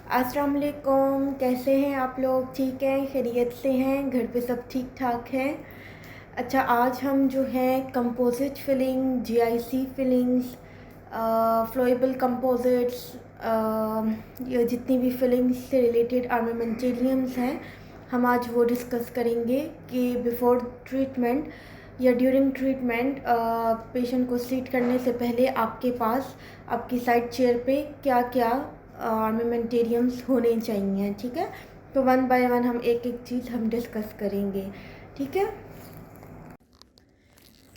अस्सलाम वालेकुम। कैसे हैं आप लोग? ठीक हैं, खैरियत से हैं? घर पे सब ठीक ठाक हैं? अच्छा, आज हम जो है composite filling, GIC fillings, flowable composites, ये जितनी भी फिलिंग्स से रिलेटेड आर्मामेंटेरियम्स हैं, हम आज वो डिस्कस करेंगे कि बिफ़ोर ट्रीटमेंट या ड्यूरिंग ट्रीटमेंट पेशेंट को सीट करने से पहले आपके पास आपकी साइड चेयर पे क्या क्या आर्मामेंटेरियम्स होने चाहिए। ठीक है, तो वन बाय वन हम एक एक चीज़ हम डिस्कस करेंगे। ठीक है।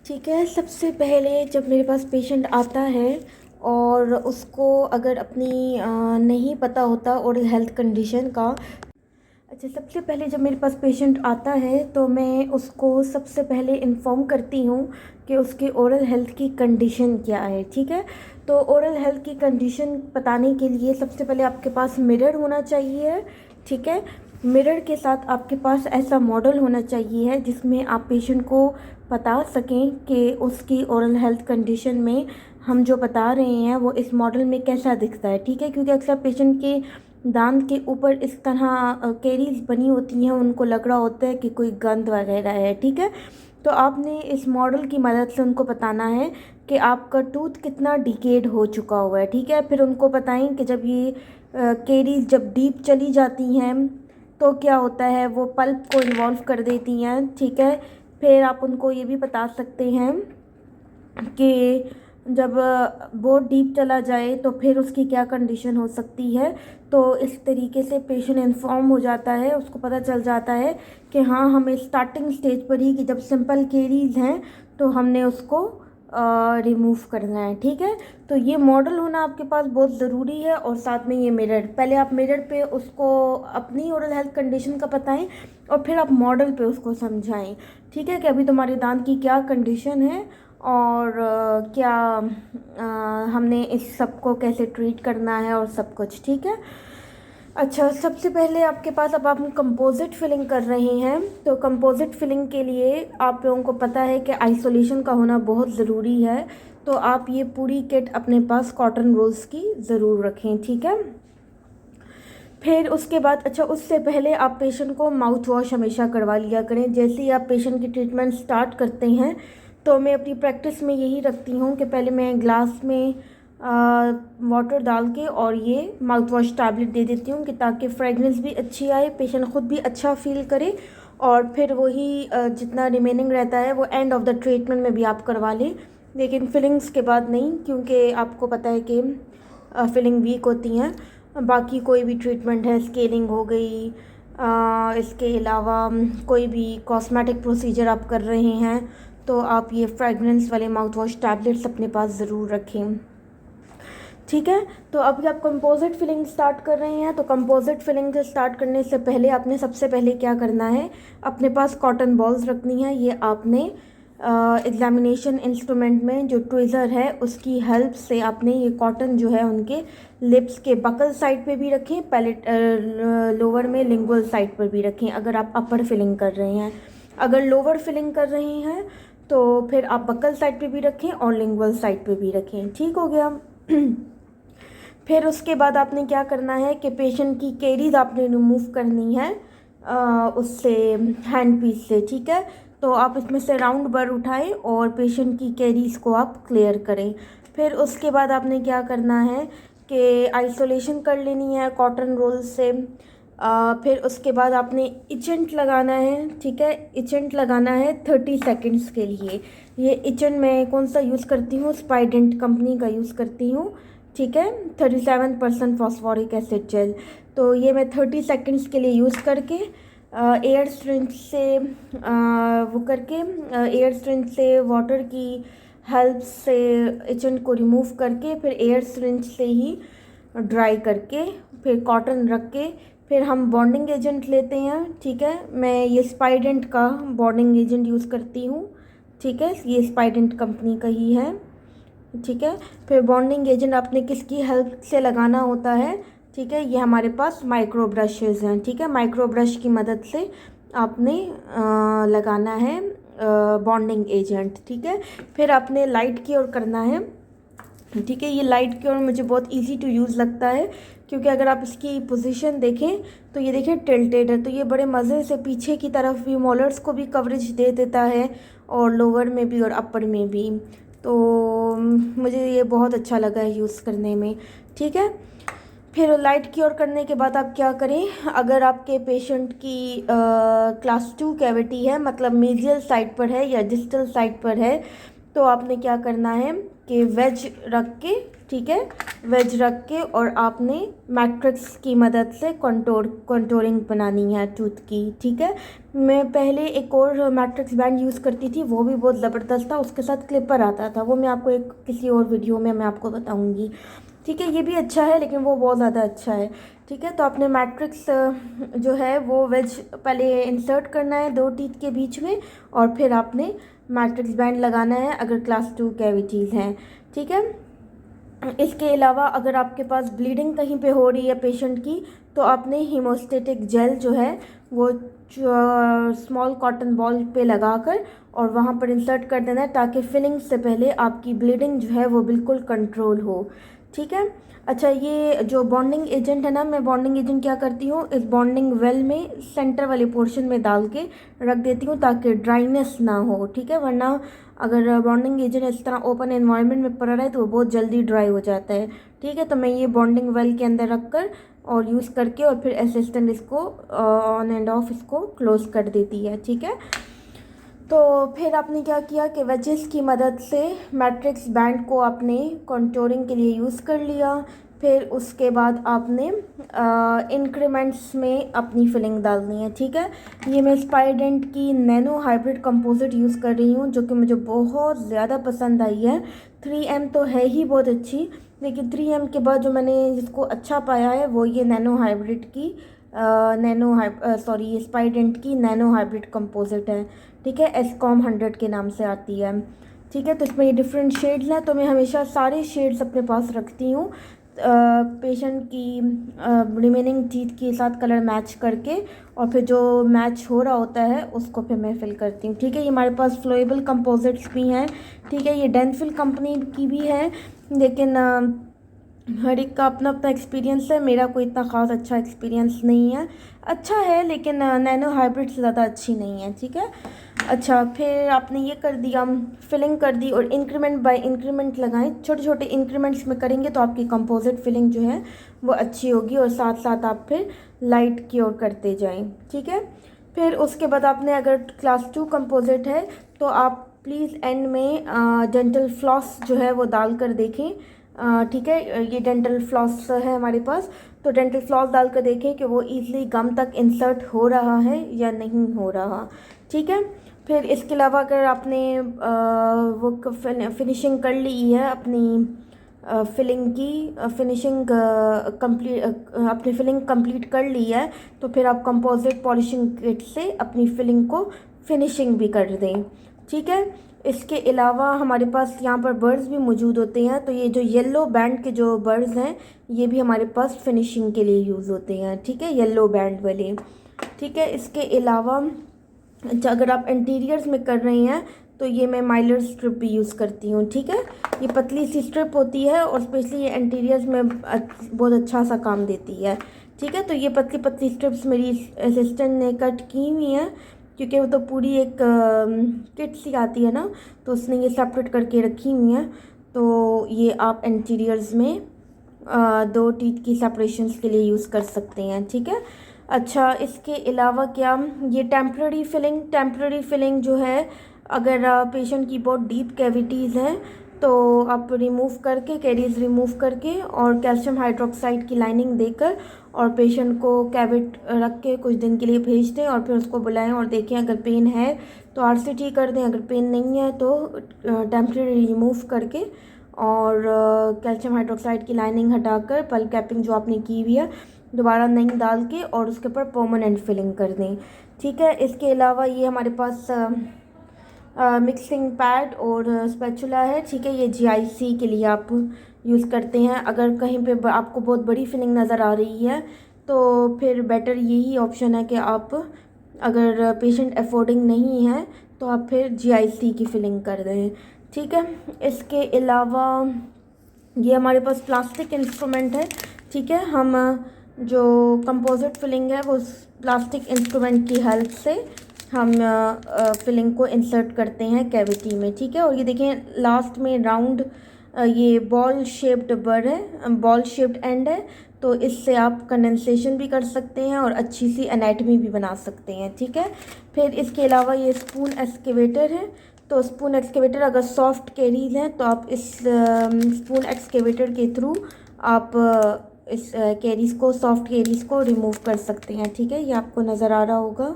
ठीक है, सबसे पहले जब मेरे पास पेशेंट आता है और उसको अगर अपनी नहीं पता होता ओरल हेल्थ कंडीशन का। अच्छा, सबसे पहले जब मेरे पास पेशेंट आता है तो मैं उसको सबसे पहले इन्फॉर्म करती हूँ कि उसकी ओरल हेल्थ की कंडीशन क्या है। ठीक है, तो ओरल हेल्थ की कंडीशन बताने के लिए सबसे पहले आपके पास मिरर होना चाहिए। ठीक है, मिरर के साथ आपके पास ऐसा मॉडल होना चाहिए जिसमें आप पेशेंट को बता सकें कि उसकी ओरल हेल्थ कंडीशन में हम जो बता रहे हैं वो इस मॉडल में कैसा दिखता है। ठीक है, क्योंकि अक्सर पेशेंट के दांत के ऊपर इस तरह कैरीज बनी होती हैं, उनको लग रहा होता है कि कोई गंद वगैरह है। ठीक है, तो आपने इस मॉडल की मदद से उनको बताना है कि आपका टूथ कितना डिकेड हो चुका हुआ है। ठीक है, फिर उनको बताएं कि जब ये कैरीज जब डीप चली जाती हैं तो क्या होता है, वो पल्प को इन्वॉल्व कर देती हैं। ठीक है, फिर आप उनको ये भी बता सकते हैं कि जब बहुत डीप चला जाए तो फिर उसकी क्या कंडीशन हो सकती है। तो इस तरीके से पेशेंट इन्फॉर्म हो जाता है, उसको पता चल जाता है कि हाँ, हमें स्टार्टिंग स्टेज पर ही कि जब सिंपल केरीज हैं तो हमने उसको रिमूव करना है। ठीक है, तो ये मॉडल होना आपके पास बहुत ज़रूरी है और साथ में ये मिरर। पहले आप मिरर पे उसको अपनी ओरल हेल्थ कंडीशन का बताएं और फिर आप मॉडल पे उसको समझाएं। ठीक है, कि अभी तुम्हारे दांत की क्या कंडीशन है और क्या हमने इस सब को कैसे ट्रीट करना है और सब कुछ। ठीक है। अच्छा, सबसे पहले आपके पास अब आप कंपोजिट फिलिंग कर रहे हैं तो कंपोजिट फिलिंग के लिए आप लोगों को पता है कि आइसोलेशन का होना बहुत ज़रूरी है। तो आप ये पूरी किट अपने पास कॉटन रोल्स की ज़रूर रखें। ठीक है, फिर उसके बाद अच्छा, उससे पहले आप पेशेंट को माउथ वॉश हमेशा करवा लिया करें। जैसे ही आप पेशेंट की ट्रीटमेंट स्टार्ट करते हैं तो मैं अपनी प्रैक्टिस में यही रखती हूँ कि पहले मैं ग्लास में वाटर डाल के और ये माउथ वॉश टैबलेट दे देती हूँ कि ताकि फ्रेगनेंस भी अच्छी आए, पेशेंट ख़ुद भी अच्छा फील करे और फिर वही जितना रिमेनिंग रहता है वो एंड ऑफ द ट्रीटमेंट में भी आप करवा लें, लेकिन फिलिंग्स के बाद नहीं, क्योंकि आपको पता है कि फिलिंग वीक होती हैं। बाकी कोई भी ट्रीटमेंट है, स्केलिंग हो गई, इसके अलावा कोई भी कॉस्मेटिक प्रोसीजर आप कर रहे हैं तो आप ये फ्रेगरेंस वाले माउथ वॉश टैबलेट्स अपने पास ज़रूर रखें। ठीक है, तो अभी आप कंपोजिट फिलिंग स्टार्ट कर रहे हैं तो कंपोजिट फिलिंग से स्टार्ट करने से पहले आपने सबसे पहले क्या करना है, अपने पास कॉटन बॉल्स रखनी है। ये आपने एग्जामिनेशन इंस्ट्रूमेंट में जो ट्विज़र है उसकी हेल्प से आपने ये कॉटन जो है उनके लिप्स के बकल साइड पे भी रखें, पैलेट लोअर में लिंगुअल साइड पर भी रखें अगर आप अपर फिलिंग कर रहे हैं। अगर लोअर फिलिंग कर रहे हैं तो फिर आप बकल साइड पे भी रखें और लिंगुअल साइड पे भी रखें। ठीक हो गया। फिर उसके बाद आपने क्या करना है कि पेशेंट की कैरीज आपने रिमूव करनी है उससे, हैंड पीस से। ठीक है, तो आप इसमें से राउंड बर उठाएं और पेशेंट की कैरीज को आप क्लियर करें। फिर उसके बाद आपने क्या करना है कि आइसोलेशन कर लेनी है कॉटन रोल से। फिर उसके बाद आपने इचेंट लगाना है। ठीक है, इचेंट लगाना है 30 सेकेंड्स के लिए। ये इचेंट मैं कौन सा यूज़ करती हूँ, स्पाइडेंट कंपनी का यूज़ करती हूँ। ठीक है, 37% फॉस्फोरिक एसिड जेल। तो ये मैं 30 सेकेंड्स के लिए यूज़ करके एयर स्ट्रिंज से वो करके एयर स्ट्रिंज से वाटर की हेल्प से एजेंट को रिमूव करके फिर एयर स्ट्रिंज से ही ड्राई करके फिर कॉटन रख के फिर हम बॉन्डिंग एजेंट लेते हैं। ठीक है, मैं ये स्पाइडेंट का बॉन्डिंग एजेंट यूज़ करती हूँ। ठीक है, ये स्पाइडेंट कंपनी का ही है। ठीक है, फिर बॉन्डिंग एजेंट आपने किसकी हेल्प से लगाना होता है। ठीक है, ये हमारे पास माइक्रो ब्रशेज़ हैं। ठीक है, माइक्रो ब्रश की मदद से आपने लगाना है बॉन्डिंग एजेंट। ठीक है, फिर आपने लाइट की ओर करना है। ठीक है। ये लाइट क्योर मुझे बहुत इजी टू यूज़ लगता है, क्योंकि अगर आप इसकी पोजीशन देखें तो ये देखें टिल्टेड है, तो ये बड़े मज़े से पीछे की तरफ भी मोलर्स को भी कवरेज दे देता है और लोअर में भी और अपर में भी। तो मुझे ये बहुत अच्छा लगा है यूज़ करने में। ठीक है। फिर लाइट क्योर करने के बाद आप क्या करें, अगर आपके पेशेंट की क्लास 2 कैविटी है, मतलब मीडियल साइड पर है या डिस्टल साइड पर है, तो आपने क्या करना है कि वेज रख के, ठीक है, वेज रख के और आपने मैट्रिक्स की मदद से कंटूरिंग बनानी है टूथ की। ठीक है। मैं पहले एक और मैट्रिक्स बैंड यूज़ करती थी, वो भी बहुत ज़बरदस्त था, उसके साथ क्लिपर आता था, वो मैं आपको एक किसी और वीडियो में मैं आपको बताऊँगी। ठीक है। ये भी अच्छा है लेकिन वो बहुत ज़्यादा अच्छा है। ठीक है। तो आपने मैट्रिक्स जो है वो वेज पहले इंसर्ट करना है 2 टीथ के बीच में, और फिर आपने मैट्रिक्स बैंड लगाना है अगर क्लास 2 कैविटीज़ हैं। ठीक है। इसके अलावा अगर आपके पास ब्लीडिंग कहीं पे हो रही है पेशेंट की, तो आपने हीमोस्टेटिक जेल जो है वो स्मॉल कॉटन बॉल पे लगाकर और वहाँ पर इंसर्ट कर देना है, ताकि फिलिंग से पहले आपकी ब्लीडिंग जो है वो बिल्कुल कंट्रोल हो। ठीक है। अच्छा, ये जो बॉन्डिंग एजेंट है ना, मैं बॉन्डिंग एजेंट क्या करती हूँ, इस बॉन्डिंग वेल में सेंटर वाले पोर्शन में डाल के रख देती हूँ ताकि ड्राइनेस ना हो। ठीक है। वरना अगर बॉन्डिंग एजेंट इस तरह ओपन एनवायरनमेंट में पड़ा रहे तो वो बहुत जल्दी ड्राई हो जाता है। ठीक है। तो मैं ये बॉन्डिंग वेल के अंदर रख कर और यूज़ करके और फिर असिस्टेंट इसको ऑन एंड ऑफ इसको क्लोज़ कर देती है। ठीक है। तो फिर आपने क्या किया कि वेजेस की मदद से मैट्रिक्स बैंड को आपने कंटूरिंग के लिए यूज़ कर लिया। फिर उसके बाद आपने इंक्रीमेंट्स में अपनी फिलिंग डालनी है। ठीक है। ये मैं स्पाइडेंट की नैनो हाइब्रिड कंपोजिट यूज़ कर रही हूँ, जो कि मुझे बहुत ज़्यादा पसंद आई है। 3M तो है ही बहुत अच्छी, लेकिन 3M के बाद जो मैंने जिसको अच्छा पाया है वो ये नैनो हाइब्रिड की स्पाइडेंट की नैनो हाइब्रिड कंपोजिट है। ठीक है। एसकॉम 100 के नाम से आती है। ठीक है। तो इसमें ये डिफरेंट शेड्स हैं, तो मैं हमेशा सारे शेड्स अपने पास रखती हूँ पेशेंट की रिमेनिंग टीथ के साथ कलर मैच करके, और फिर जो मैच हो रहा होता है उसको फिर मैं फिल करती हूँ। ठीक है। ये हमारे पास फ्लोएबल कंपोजिट्स भी हैं। ठीक है। ये डेंफिल कंपनी की भी है, लेकिन हर एक का अपना अपना एक्सपीरियंस है। मेरा कोई इतना ख़ास अच्छा एक्सपीरियंस नहीं है, अच्छा है लेकिन नैनो हाइब्रिड से ज़्यादा अच्छी नहीं है। ठीक है। अच्छा, फिर आपने ये कर दिया, फिलिंग कर दी, और इंक्रीमेंट बाय इंक्रीमेंट लगाएं। छोटे छोटे इंक्रीमेंट्स में करेंगे तो आपकी कंपोजिट फिलिंग जो है वो अच्छी होगी, और साथ साथ आप फिर लाइट क्योर करते जाएं। ठीक है। फिर उसके बाद आपने अगर क्लास 2 कंपोजिट है तो आप प्लीज़ एंड में डेंटल फ्लॉस जो है वो डाल कर देखें। ठीक है। ये डेंटल फ्लॉस है हमारे पास, तो डेंटल फ्लॉस डाल कर देखें कि वो ईज़िली गम तक इंसर्ट हो रहा है या नहीं हो रहा। ठीक है। फिर इसके अलावा अगर आपने वो फिनिशिंग कर ली है अपनी फिलिंग की फिनिशिंग कंप्लीट अपनी फिलिंग कंप्लीट कर ली है, तो फिर आप कंपोजिट पॉलिशिंग किट से अपनी फिलिंग को फिनिशिंग भी कर दें। ठीक है। इसके अलावा हमारे पास यहाँ पर बर्ड्स भी मौजूद होते हैं, तो ये जो येलो बैंड के जो बर्ड्स हैं ये भी हमारे पास फिनिशिंग के लिए यूज़ होते हैं। ठीक है। येलो बैंड वाले। ठीक है। इसके अलावा अगर आप इंटीरियर्स में कर रही हैं तो ये मैं माइलर स्ट्रिप भी यूज़ करती हूँ। ठीक है। ये पतली सी स्ट्रिप होती है और स्पेशली ये इंटीरियर्स में बहुत अच्छा सा काम देती है। ठीक है। तो ये पतली पतली स्ट्रिप्स मेरी असिस्टेंट ने कट की हुई हैं, क्योंकि वो तो पूरी एक किट सी आती है ना, तो उसने ये सेपरेट करके रखी हुई हैं। तो ये आप इंटीरियर्स में 2 टीथ की सेपरेशंस के लिए यूज़ कर सकते हैं। ठीक है। अच्छा, इसके अलावा क्या, ये टेम्प्रेरी फिलिंग जो है, अगर पेशेंट की बहुत डीप कैविटीज़ हैं तो आप रिमूव करके, कैरीज रिमूव करके और कैल्शियम हाइड्रोक्साइड की लाइनिंग देकर और पेशेंट को कैविट रख के कुछ दिन के लिए भेज दें, और फिर उसको बुलाएं और देखें अगर पेन है तो RCT कर दें, अगर पेन नहीं है तो टेम्प्रेरी रिमूव करके और कैल्शियम हाइड्रोक्साइड की लाइनिंग हटाकर पल्प कैपिंग जो आपने की हुई है दोबारा नहीं डाल के और उसके ऊपर परमानेंट फिलिंग कर दें। ठीक है। इसके अलावा ये हमारे पास मिक्सिंग पैड और स्पैचुला है। ठीक है। ये GIC के लिए आप यूज़ करते हैं। अगर कहीं पे आपको बहुत बड़ी फिलिंग नज़र आ रही है तो फिर बेटर यही ऑप्शन है कि आप, अगर पेशेंट अफोर्डिंग नहीं है तो आप फिर GIC की फिलिंग कर दें। ठीक है। इसके अलावा ये हमारे पास प्लास्टिक इंस्ट्रूमेंट है, ठीक है। हम जो कंपोजिट फिलिंग है वो प्लास्टिक इंस्ट्रूमेंट की हेल्प से हम फिलिंग को इंसर्ट करते हैं कैविटी में, ठीक है। और ये देखें लास्ट में राउंड ये बॉल शेप्ड बर है, बॉल शेप्ड एंड है, तो इससे आप कंडेंसेशन भी कर सकते हैं और अच्छी सी एनाटमी भी बना सकते हैं, ठीक है। फिर इसके अलावा ये स्पून एक्सकेवेटर है, तो स्पून एक्सकेवेटर अगर सॉफ्ट कैरीज हैं तो आप इस स्पून एक्सकेवेटर के थ्रू आप इस कैरीज को, सॉफ्ट कैरीज को रिमूव कर सकते हैं, ठीक है। ये आपको नज़र आ रहा होगा,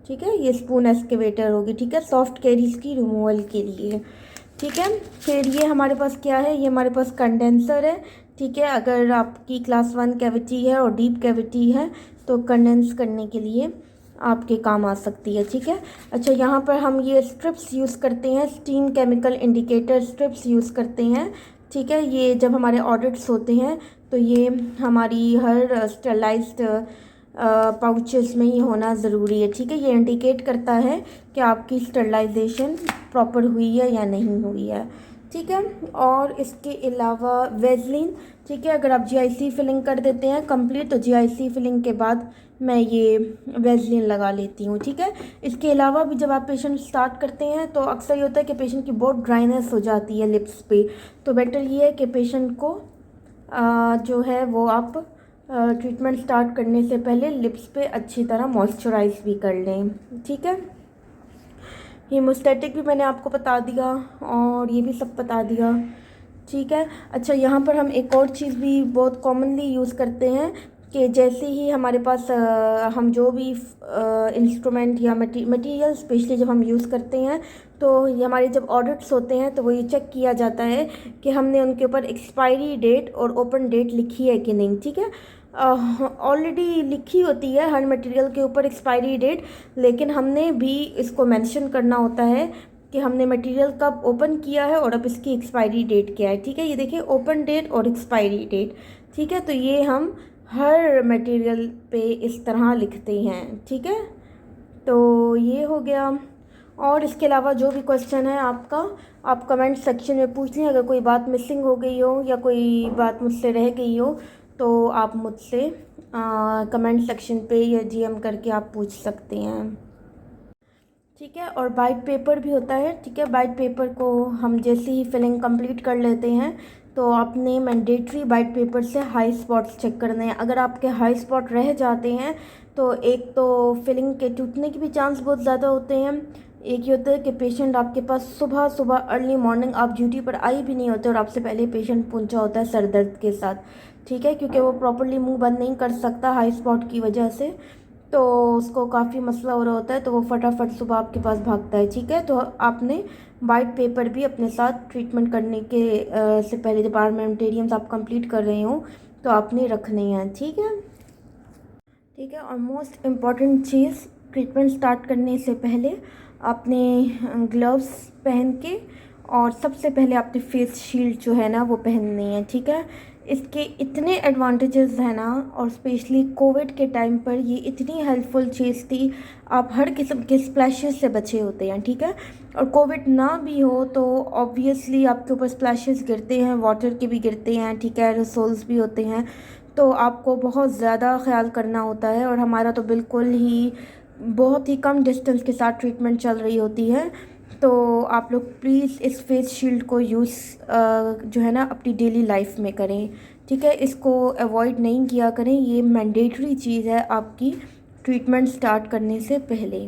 ठीक है। ये स्पून एक्सकेवेटर होगी, ठीक है, सॉफ्ट कैरीज की रिमूवल के लिए, ठीक है। फिर ये हमारे पास क्या है, ये हमारे पास कंडेंसर है, ठीक है। अगर आपकी क्लास 1 कैविटी है और डीप कैविटी है तो कंडेंस करने के लिए आपके काम आ सकती है, ठीक है। अच्छा, यहाँ पर हम ये स्ट्रिप्स यूज़ करते हैं, steam chemical indicator strips use करते हैं, ठीक है। ये जब हमारे ऑडिट्स होते हैं तो ये हमारी हर स्टेरलाइज्ड पाउचेस में ये होना ज़रूरी है, ठीक है। ये इंडिकेट करता है कि आपकी स्टरलाइजेशन प्रॉपर हुई है या नहीं हुई है, ठीक है। और इसके अलावा वेज़लिन, ठीक है, अगर आप जीआईसी फिलिंग कर देते हैं कंप्लीट तो जीआईसी फिलिंग के बाद मैं ये वेज़लिन लगा लेती हूँ, ठीक है। इसके अलावा भी जब आप पेशेंट स्टार्ट करते हैं तो अक्सर ये होता है कि पेशेंट की बहुत ड्राइनेस हो जाती है लिप्स पे, तो बेटर ये है कि पेशेंट को जो है वो आप ट्रीटमेंट स्टार्ट करने से पहले लिप्स पे अच्छी तरह मॉइस्चराइज भी कर लें, ठीक है। हीमोस्टैटिक भी मैंने आपको बता दिया और ये भी सब बता दिया, ठीक है। अच्छा, यहाँ पर हम एक और चीज़ भी बहुत कॉमनली यूज़ करते हैं कि जैसे ही हमारे पास हम जो भी इंस्ट्रूमेंट या मटेरियल स्पेशली जब हम यूज़ करते हैं तो ये हमारे जब ऑडिट्स होते हैं तो वो ये चेक किया जाता है कि हमने उनके ऊपर एक्सपायरी डेट और ओपन डेट लिखी है कि नहीं, ठीक है। ऑलरेडी लिखी होती है हर मटेरियल के ऊपर एक्सपायरी डेट, लेकिन हमने भी इसको मेंशन करना होता है कि हमने मटेरियल कब ओपन किया है और अब इसकी एक्सपायरी डेट क्या है, ठीक है। ये देखिए ओपन डेट और एक्सपायरी डेट, ठीक है। तो ये हम हर मटेरियल पे इस तरह लिखते हैं, ठीक है। तो ये हो गया। और इसके अलावा जो भी क्वेश्चन है आपका, आप कमेंट सेक्शन में पूछ लें। अगर कोई बात मिसिंग हो गई हो या कोई बात मुझसे रह गई हो तो आप मुझसे कमेंट सेक्शन पे या डीएम करके आप पूछ सकते हैं, ठीक है। और वाइट पेपर भी होता है, ठीक है। वाइट पेपर को हम जैसे ही फिलिंग कंप्लीट कर लेते हैं तो आपने मैंडेटरी वाइट पेपर से हाई स्पॉट्स चेक करने हैं। अगर आपके हाई स्पॉट रह जाते हैं तो एक तो फिलिंग के टूटने के भी चांस बहुत ज़्यादा होते हैं, एक ये होता है कि पेशेंट आपके पास सुबह सुबह अर्ली मॉर्निंग आप ड्यूटी पर आई भी नहीं होते और आपसे पहले पेशेंट पहुंचा होता है सर दर्द के साथ, ठीक है, क्योंकि वो प्रॉपर्ली मुंह बंद नहीं कर सकता हाई स्पॉट की वजह से, तो उसको काफ़ी मसला हो रहा होता है, तो वो फटाफट सुबह आपके पास भागता है, ठीक है। तो आपने वाइट पेपर भी अपने साथ ट्रीटमेंट करने के से पहले जब आर्मेंटेरियम्स आप कंप्लीट कर रहे हो तो आपने रखने हैं, ठीक है, ठीक है। और मोस्ट इम्पॉर्टेंट चीज़, ट्रीटमेंट स्टार्ट करने से पहले आपने ग्लव्स पहन के और सबसे पहले आपने फेस शील्ड जो है ना वो पहननी है, ठीक है। इसके इतने एडवांटेजेस हैं ना, और स्पेशली कोविड के टाइम पर ये इतनी हेल्पफुल चीज़ थी, आप हर किस्म के स्प्लैशेस से बचे होते हैं, ठीक है। और कोविड ना भी हो तो ऑब्वियसली आपके ऊपर स्प्लैशेस गिरते हैं, वाटर के भी गिरते हैं, ठीक है, एरोसोल्स भी होते हैं, तो आपको बहुत ज़्यादा ख्याल करना होता है। और हमारा तो बिल्कुल ही बहुत ही कम डिस्टेंस के साथ ट्रीटमेंट चल रही होती है, तो आप लोग प्लीज़ इस फेस शील्ड को यूज़ जो है ना अपनी डेली लाइफ में करें, ठीक है। इसको अवॉइड नहीं किया करें, ये मैंडेटरी चीज़ है आपकी ट्रीटमेंट स्टार्ट करने से पहले।